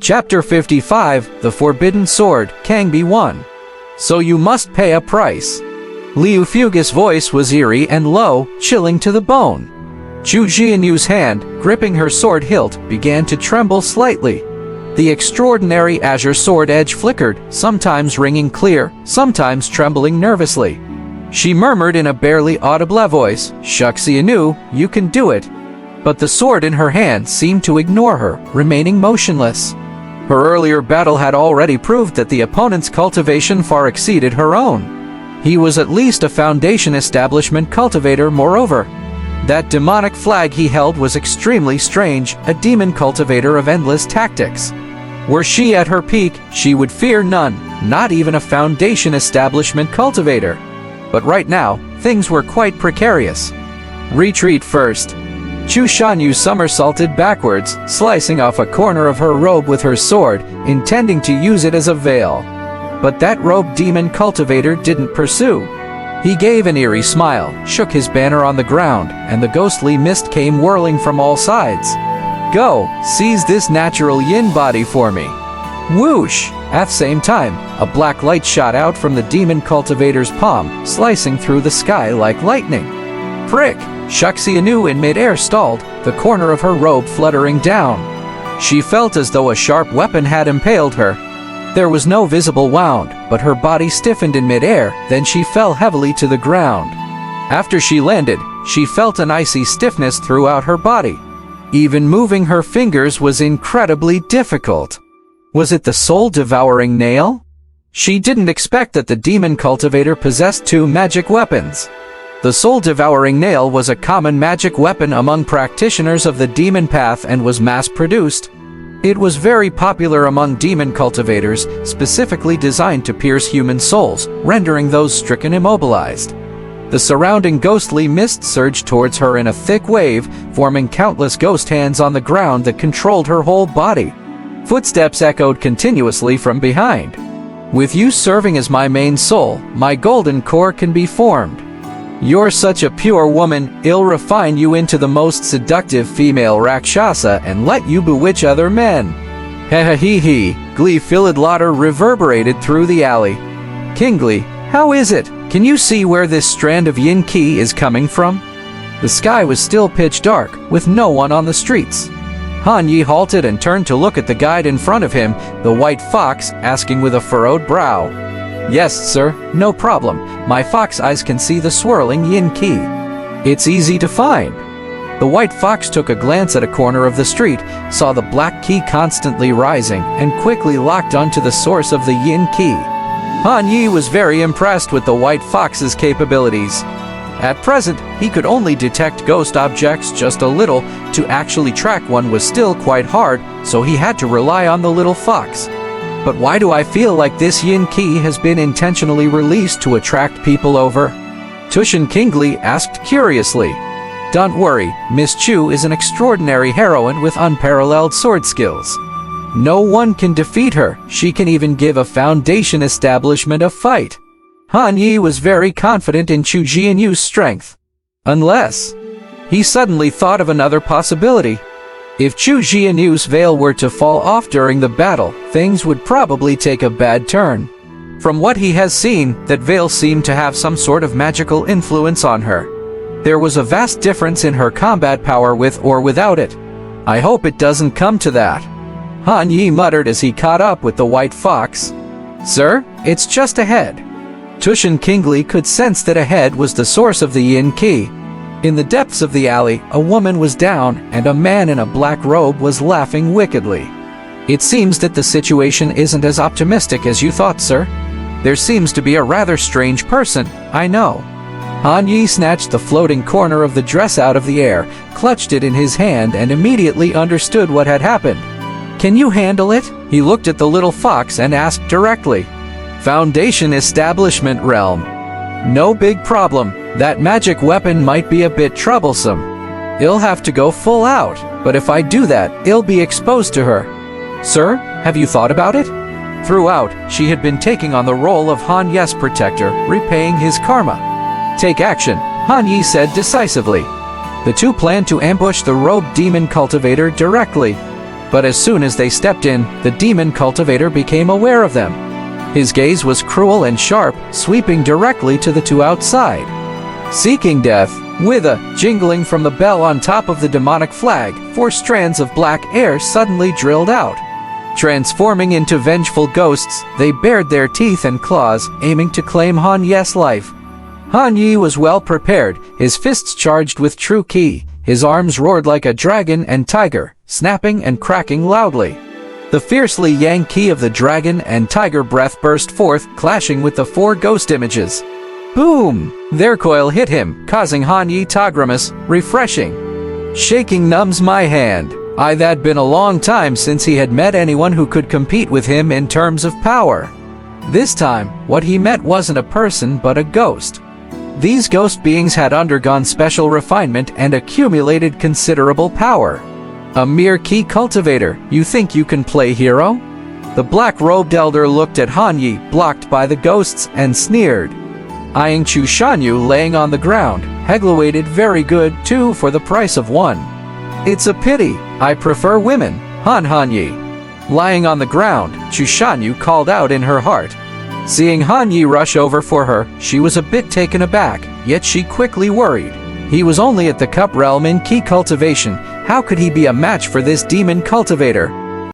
Chapter 55, The Forbidden Sword, Cangbi 1. So you must pay a price. Liu Fugue's voice was eerie and low, chilling to the bone. Chu Jianyu's hand, gripping her sword hilt, began to tremble slightly. The extraordinary azure sword edge flickered, sometimes ringing clear, sometimes trembling nervously. She murmured in a barely audible voice, "Shucks, Jianyu, you can do it." But the sword in her hand seemed to ignore her, remaining motionless. Her earlier battle had already proved that the opponent's cultivation far exceeded her own. He was at least a Foundation establishment cultivator moreover. That demonic flag he held was extremely strange, a demon cultivator of endless tactics. Were she at her peak, she would fear none, not even a Foundation establishment cultivator. But right now, things were quite precarious. Retreat first. Chu Jianyu somersaulted backwards, slicing off a corner of her robe with her sword, intending to use it as a veil. But that robe demon cultivator didn't pursue. He gave an eerie smile, shook his banner on the ground, and the ghostly mist came whirling from all sides. "Go, seize this natural yin body for me." Whoosh! At the same time, a black light shot out from the demon cultivator's palm, slicing through the sky like lightning. Prick! Jianyu in mid-air stalled, the corner of her robe fluttering down. She felt as though a sharp weapon had impaled her. There was no visible wound, but her body stiffened in mid-air, then she fell heavily to the ground. After she landed, she felt an icy stiffness throughout her body. Even moving her fingers was incredibly difficult. Was it the soul-devouring nail? She didn't expect that the demon cultivator possessed two magic weapons. The soul-devouring nail was a common magic weapon among practitioners of the demon path and was mass-produced. It was very popular among demon cultivators, specifically designed to pierce human souls, rendering those stricken immobilized. The surrounding ghostly mist surged towards her in a thick wave, forming countless ghost hands on the ground that controlled her whole body. Footsteps echoed continuously from behind. "With you serving as my main soul, my golden core can be formed. You're such a pure woman, I'll refine you into the most seductive female Rakshasa and let you bewitch other men." Hee, glee-filled laughter reverberated through the alley. "Kingly, how is it? Can you see where this strand of yin qi is coming from?" The sky was still pitch dark, with no one on the streets. Han Yi halted and turned to look at the guide in front of him, the white fox, asking with a furrowed brow. "Yes, sir, no problem. My fox eyes can see the swirling yin qi. It's easy to find." The white fox took a glance at a corner of the street, saw the black qi constantly rising, and quickly locked onto the source of the yin qi. Han Yi was very impressed with the white fox's capabilities. At present, he could only detect ghost objects just a little. To actually track one was still quite hard, so he had to rely on the little fox. "But why do I feel like this yin qi has been intentionally released to attract people over?" Tushin Kingly asked curiously. "Don't worry, Miss Chu is an extraordinary heroine with unparalleled sword skills. No one can defeat her. She can even give a Foundation establishment a fight." Han Yi was very confident in Chu Jianyu's strength. Unless... He suddenly thought of another possibility. If Chu Jianyu's veil were to fall off during the battle, things would probably take a bad turn. From what he has seen, that veil seemed to have some sort of magical influence on her. There was a vast difference in her combat power with or without it. "I hope it doesn't come to that," Han Yi muttered as he caught up with the white fox. "Sir, it's just ahead." Tushin Kingly could sense that ahead was the source of the yin qi. In the depths of the alley, a woman was down, and a man in a black robe was laughing wickedly. "It seems that the situation isn't as optimistic as you thought, sir. There seems to be a rather strange person, I know." Han Yi snatched the floating corner of the dress out of the air, clutched it in his hand, and immediately understood what had happened. "Can you handle it?" He looked at the little fox and asked directly. "Foundation establishment realm. No big problem. That magic weapon might be a bit troublesome. I'll have to go full out, but if I do that, I'll be exposed to her." "Sir, have you thought about it?" Throughout, she had been taking on the role of Han Ye's protector, repaying his karma. "Take action," Han Yi said decisively. The two planned to ambush the robed demon cultivator directly. But as soon as they stepped in, the demon cultivator became aware of them. His gaze was cruel and sharp, sweeping directly to the two outside. Seeking death, with a jingling from the bell on top of the demonic flag, 4 strands of black air suddenly drilled out. Transforming into vengeful ghosts, they bared their teeth and claws, aiming to claim Han Ye's life. Han Ye was well prepared, his fists charged with true ki. His arms roared like a dragon and tiger, snapping and cracking loudly. The fiercely yang ki of the dragon and tiger breath burst forth, clashing with the 4 ghost images. Boom! Their coil hit him, causing Han Ye to grimace, refreshing. Shaking numbs my hand. That'd been a long time since he had met anyone who could compete with him in terms of power. This time, what he met wasn't a person but a ghost. These ghost beings had undergone special refinement and accumulated considerable power. A mere ki cultivator, you think you can play hero? The black-robed elder looked at Han Ye, blocked by the ghosts, and sneered. Eyeing Chu Shanyu laying on the ground, Hegla waited very good, 2 for the price of 1. It's a pity, I prefer women, Han Ye. Lying on the ground, Chu Shanyu called out in her heart. Seeing Han Ye rush over for her, she was a bit taken aback, yet she quickly worried. He was only at the cup realm in ki cultivation, how could he be a match for this demon cultivator?